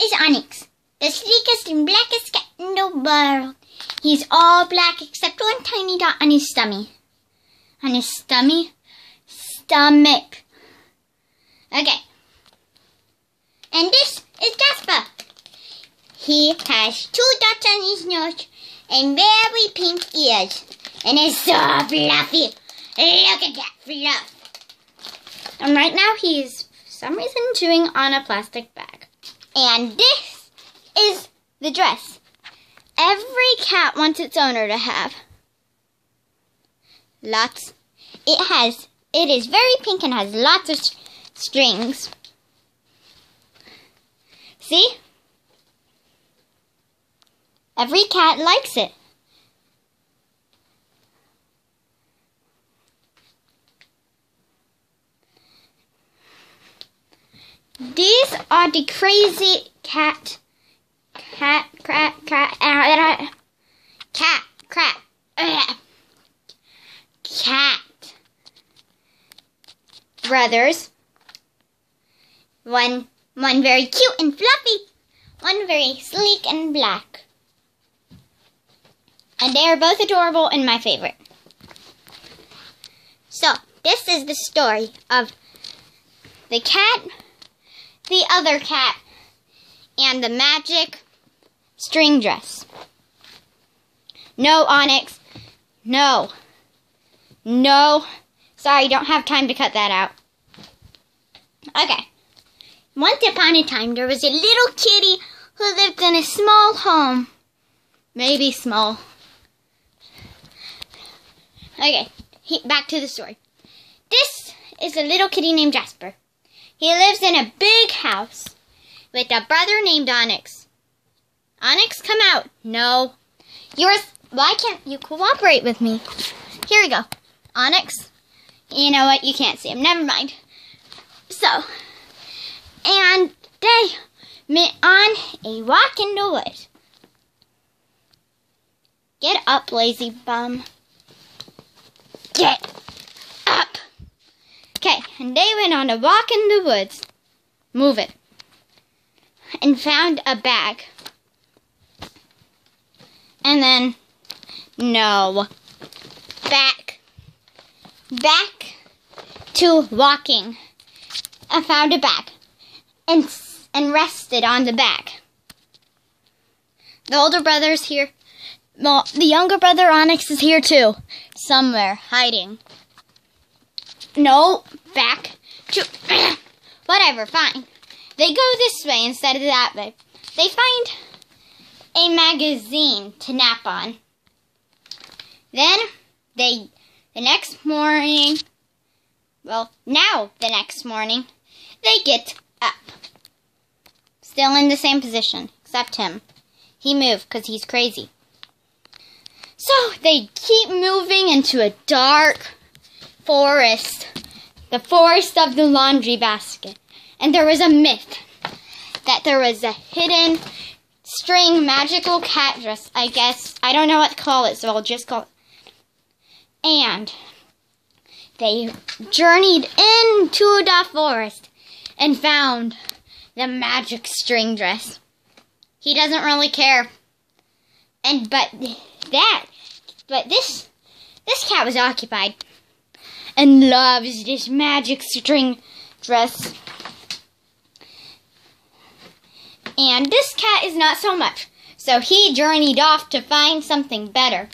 is Onyx, the sleekest and blackest cat in the world. He's all black except one tiny dot on his stomach. On his stomach. Okay. And this is Jasper. He has 2 dots on his nose and very pink ears. And is so fluffy. Look at that fluff. And right now he's, for some reason, chewing on a plastic bag. And this is the dress every cat wants its owner to have. Lots. It is very pink and has lots of strings. See? Every cat likes it. These are the crazy cat brothers. One very cute and fluffy, one very sleek and black. And they are both adorable and my favorite. So, this is the story of the cat, the other cat, and the magic string dress. No, Onyx. No. Sorry, don't have time to cut that out. Okay. Once upon a time, there was a little kitty who lived in a small home. Maybe small. Okay, back to the story. This is a little kitty named Jasper. He lives in a big house with a brother named Onyx. Onyx, come out. No. Why can't you cooperate with me? Here we go. Onyx. You know what? You can't see him. Never mind. So, and they met on a walk in the woods. Get up, lazy bum. Get up. Okay, and they went on a walk in the woods. Move it. And found a bag. And then, no. Back to walking. I found a bag. And rested on the bag. The older brother's here. Well, the younger brother, Onyx, is here too. Somewhere, hiding. No, back to... Whatever, fine. They go this way instead of that way. They find a magazine to nap on. Then, the next morning, they get up. Still in the same position, except him. He moved because he's crazy. So, they keep moving into a dark forest. The forest of the laundry basket. And there was a myth that there was a hidden string magical cat dress, I guess. I don't know what to call it, so I'll just call it. And they journeyed into the forest and found the magic string dress. He doesn't really care. But this cat was occupied and loves this magic string dress. And this cat is not so much. So he journeyed off to find something better.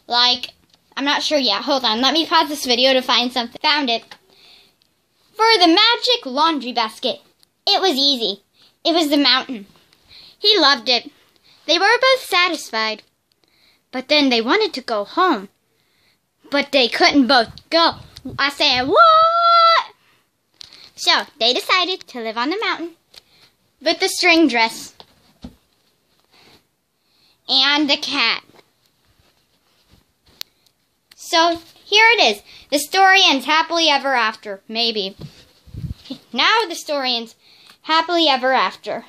Like, I'm not sure yet. Hold on, let me pause this video to find something. Found it. For the magic laundry basket. It was easy. It was the mountain. He loved it. They were both satisfied. But then they wanted to go home. But they couldn't both go. I said, what? So, they decided to live on the mountain with the string dress and the cat. So, here it is. The story ends happily ever after. Maybe. Now the story ends happily ever after.